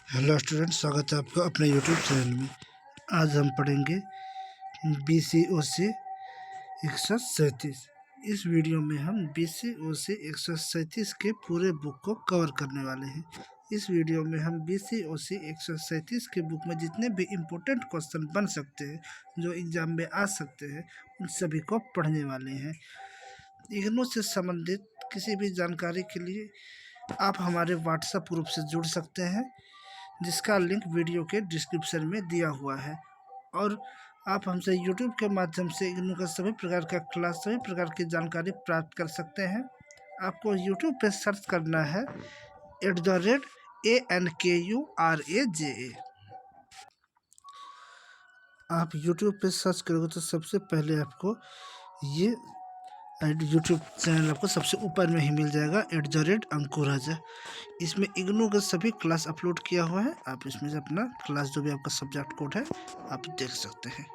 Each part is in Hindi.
हेलो स्टूडेंट, स्वागत है आपका अपने यूट्यूब चैनल में। आज हम पढ़ेंगे BCOC 137। इस वीडियो में हम BCOC 137 के पूरे बुक को कवर करने वाले हैं। इस वीडियो में हम BCOC 137 के बुक में जितने भी इम्पोर्टेंट क्वेश्चन बन सकते हैं, जो एग्ज़ाम में आ सकते हैं, उन सभी को पढ़ने वाले हैं। इग्नू से संबंधित किसी भी जानकारी के लिए आप हमारे व्हाट्सएप ग्रुप से जुड़ सकते हैं, जिसका लिंक वीडियो के डिस्क्रिप्शन में दिया हुआ है। और आप हमसे यूट्यूब के माध्यम से इग्नू का सभी प्रकार का क्लास, सभी प्रकार की जानकारी प्राप्त कर सकते हैं। आपको यूट्यूब पे सर्च करना है @ANKURAJA। आप यूट्यूब पे सर्च करोगे तो सबसे पहले आपको ये यूट्यूब चैनल आपको सबसे ऊपर में ही मिल जाएगा, @अंकुराजा। इसमें इग्नू का सभी क्लास अपलोड किया हुआ है। आप इसमें से अपना क्लास जो भी आपका सब्जेक्ट कोड है आप देख सकते हैं।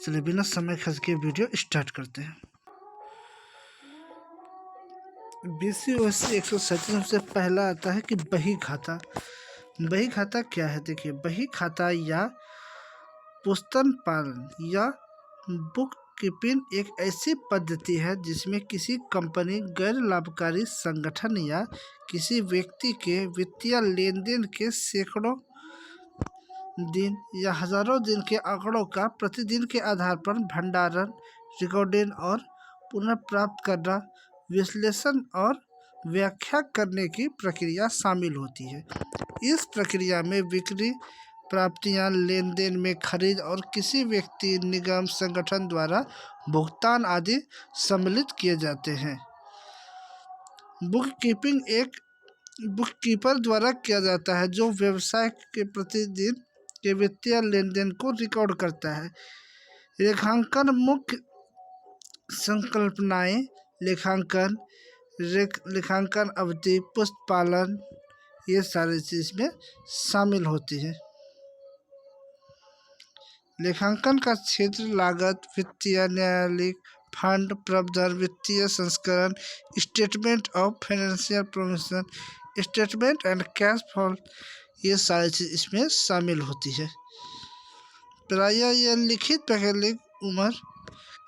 चलिए बिना समय खर्च के वीडियो स्टार्ट करते हैं। BCOC 137 से पहला आता है कि बही खाता। बही खाता क्या है? देखिए, बही खाता या पुस्तक पालन या बुक कीपिंग एक ऐसी पद्धति है जिसमें किसी कंपनी, गैर लाभकारी संगठन या किसी व्यक्ति के वित्तीय लेन देन के सैकड़ों दिन या हजारों दिन के आंकड़ों का प्रतिदिन के आधार पर भंडारण, रिकॉर्डिंग और पुनर्प्राप्त करना, विश्लेषण और व्याख्या करने की प्रक्रिया शामिल होती है। इस प्रक्रिया में बिक्री, प्राप्तियां, लेन देन में खरीद और किसी व्यक्ति, निगम, संगठन द्वारा भुगतान आदि सम्मिलित किए जाते हैं। बुक कीपिंग एक बुक कीपर द्वारा किया जाता है, जो व्यवसाय के प्रतिदिन के वित्तीय लेन देन को रिकॉर्ड करता है। रेखांकन मुख्य संकल्पनाएं लेखांकन, लेखांकन अवधि, पुस्तपालन, ये सारी चीज में शामिल होती है। लेखांकन का क्षेत्र लागत, वित्तीय, न्यायालयिक, फंड प्रबंधन, वित्तीय संस्करण, statement of financial provision, statement and cash flow, ये सारी चीज इसमें शामिल होती है। प्रायः यह लिखित वैज्ञानिक उम्र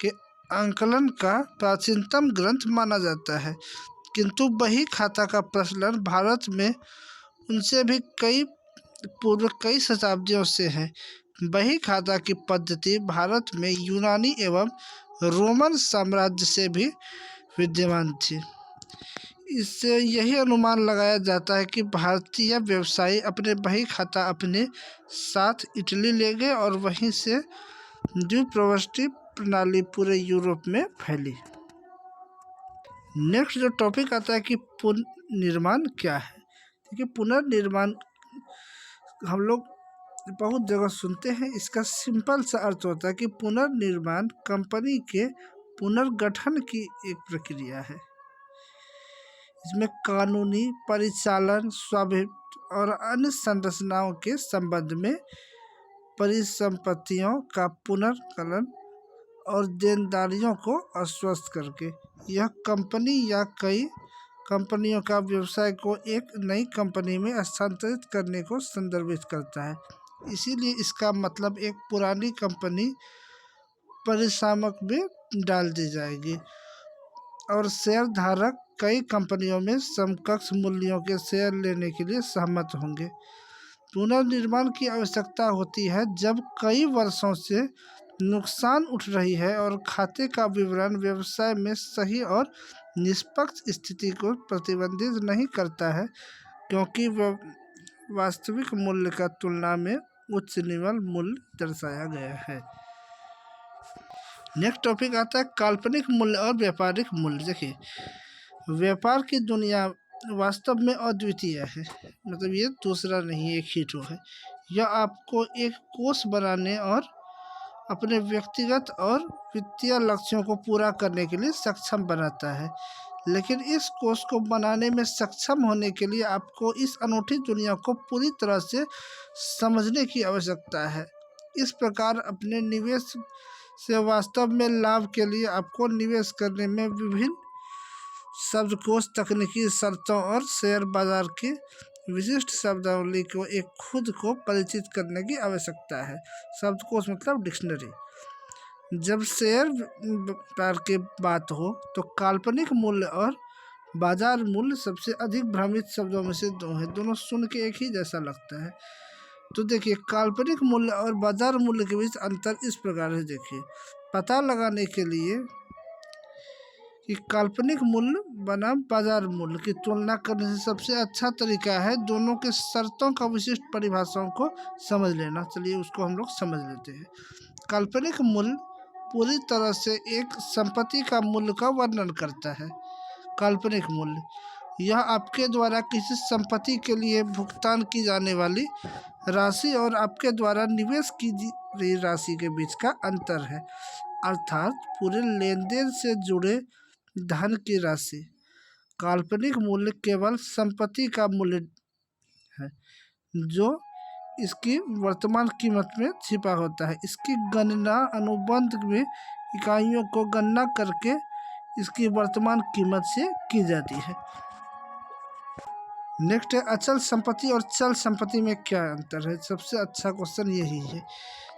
के आंकलन का प्राचीनतम ग्रंथ माना जाता है, किंतु बही खाता का प्रचलन भारत में उनसे भी पूर्व कई शताब्दियों से है। बही खाता की पद्धति भारत में यूनानी एवं रोमन साम्राज्य से भी विद्यमान थी। इससे यही अनुमान लगाया जाता है कि भारतीय व्यवसायी अपने बही खाता अपने साथ इटली ले गए और वहीं से द्विप्रविष्टि प्रणाली पूरे यूरोप में फैली। नेक्स्ट जो टॉपिक आता है कि पुनर्निर्माण क्या है। देखिए, पुनर्निर्माण हम लोग बहुत जगह सुनते हैं। इसका सिंपल सा अर्थ होता है कि पुनर्निर्माण कंपनी के पुनर्गठन की एक प्रक्रिया है। इसमें कानूनी, परिचालन, स्वामित्व और अन्य संरचनाओं के संबंध में परिसंपत्तियों का पुनर्कलन और देनदारियों को आश्वस्त करके यह कंपनी या कई कंपनियों का व्यवसाय को एक नई कंपनी में स्थानांतरित करने को संदर्भित करता है। इसीलिए इसका मतलब एक पुरानी कंपनी परिसमाप्त में डाल दी जाएगी और शेयर धारक कई कंपनियों में समकक्ष मूल्यों के शेयर लेने के लिए सहमत होंगे। पुनर्निर्माण की आवश्यकता होती है जब कई वर्षों से नुकसान उठ रही है और खाते का विवरण व्यवसाय में सही और निष्पक्ष स्थिति को प्रतिबंधित नहीं करता है, क्योंकि वास्तविक मूल्य का तुलना में उच्च निवल मूल्य दर्शाया गया है। नेक्स्ट टॉपिक आता है काल्पनिक मूल्य और व्यापारिक मूल्य। देखिए, व्यापार की दुनिया वास्तव में अद्वितीय है, मतलब ये दूसरा नहीं, एक ही तो है। यह आपको एक कोष बनाने और अपने व्यक्तिगत और वित्तीय लक्ष्यों को पूरा करने के लिए सक्षम बनाता है, लेकिन इस कोष को बनाने में सक्षम होने के लिए आपको इस अनूठी दुनिया को पूरी तरह से समझने की आवश्यकता है। इस प्रकार अपने निवेश से वास्तव में लाभ के लिए आपको निवेश करने में विभिन्न शब्दकोश, तकनीकी शर्तों और शेयर बाजार की विशिष्ट शब्दावली को एक खुद को परिचित करने की आवश्यकता है। शब्दकोश मतलब डिक्शनरी। जब शेयर व्यापार की बात हो तो काल्पनिक मूल्य और बाजार मूल्य सबसे अधिक भ्रमित शब्दों में से दो है। दोनों सुन के एक ही जैसा लगता है। तो देखिए, काल्पनिक मूल्य और बाजार मूल्य के बीच अंतर इस प्रकार है। देखिए, पता लगाने के लिए कि काल्पनिक मूल्य बनाम बाजार मूल्य की तुलना करने से सबसे अच्छा तरीका है दोनों के शर्तों का विशिष्ट परिभाषाओं को समझ लेना। चलिए उसको हम लोग समझ लेते हैं। काल्पनिक मूल्य पूरी तरह से एक संपत्ति का मूल्य का वर्णन करता है। काल्पनिक मूल्य यह आपके द्वारा किसी संपत्ति के लिए भुगतान की जाने वाली राशि और आपके द्वारा निवेश की गई राशि के बीच का अंतर है, अर्थात पूरे लेन देन से जुड़े धन की राशि। काल्पनिक मूल्य केवल संपत्ति का मूल्य है जो इसकी वर्तमान कीमत में छिपा होता है। इसकी गणना अनुबंध में इकाइयों को गणना करके इसकी वर्तमान कीमत से की जाती है। नेक्स्ट है अचल संपत्ति और चल संपत्ति में क्या अंतर है। सबसे अच्छा क्वेश्चन यही है,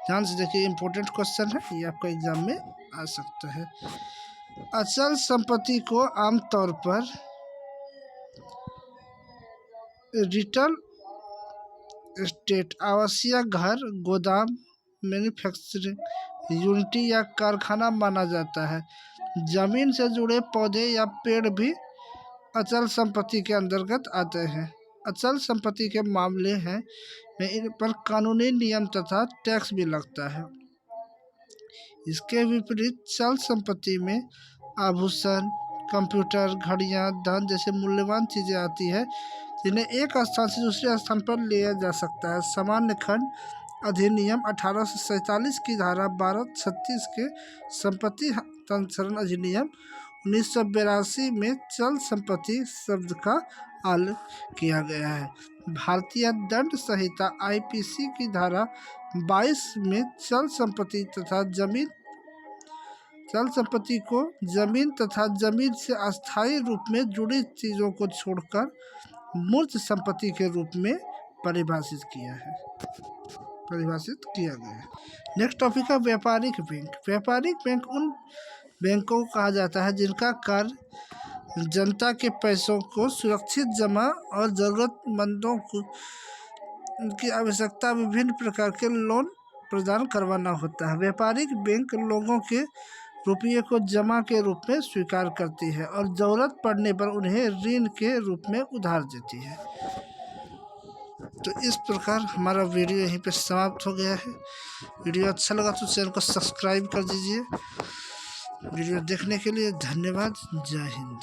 ध्यान से देखिए, इंपॉर्टेंट क्वेश्चन है, ये आपका एग्जाम में आ सकता है। अचल संपत्ति को आमतौर पर रिटेल एस्टेट, आवासीय घर, गोदाम, मैन्युफैक्चरिंग यूनिट या कारखाना माना जाता है। जमीन से जुड़े पौधे या पेड़ भी अचल संपत्ति के अंतर्गत आते हैं। अचल संपत्ति के मामले हैं में इन पर कानूनी नियम तथा टैक्स भी लगता है। इसके विपरीत चल संपत्ति में आभूषण, कंप्यूटर, घड़ियां, धन जैसे मूल्यवान चीज़ें आती है जिन्हें एक स्थान से दूसरे स्थान पर लिया जा सकता है। सामान्य खंड अधिनियम 1847 की धारा 1236 के संपत्ति हस्तांतरण अधिनियम 1982 में चल संपत्ति शब्द का उल्लेख किया गया है। भारतीय दंड संहिता आईपीसी की धारा 22 में चल संपत्ति को जमीन तथा जमीन से अस्थायी रूप में जुड़ी चीज़ों को छोड़कर मूर्त संपत्ति के रूप में परिभाषित किया गया है। नेक्स्ट टॉपिक है व्यापारिक बैंक। व्यापारिक बैंक उन बैंकों को कहा जाता है जिनका कार्य जनता के पैसों को सुरक्षित जमा और ज़रूरतमंदों को उनकी आवश्यकता विभिन्न प्रकार के लोन प्रदान करवाना होता है। व्यापारिक बैंक लोगों के रुपये को जमा के रूप में स्वीकार करती है और ज़रूरत पड़ने पर उन्हें ऋण के रूप में उधार देती है। तो इस प्रकार हमारा वीडियो यहीं पे समाप्त हो गया है। वीडियो अच्छा लगा तो चैनल को सब्सक्राइब कर दीजिए। वीडियो देखने के लिए धन्यवाद। जय हिंद।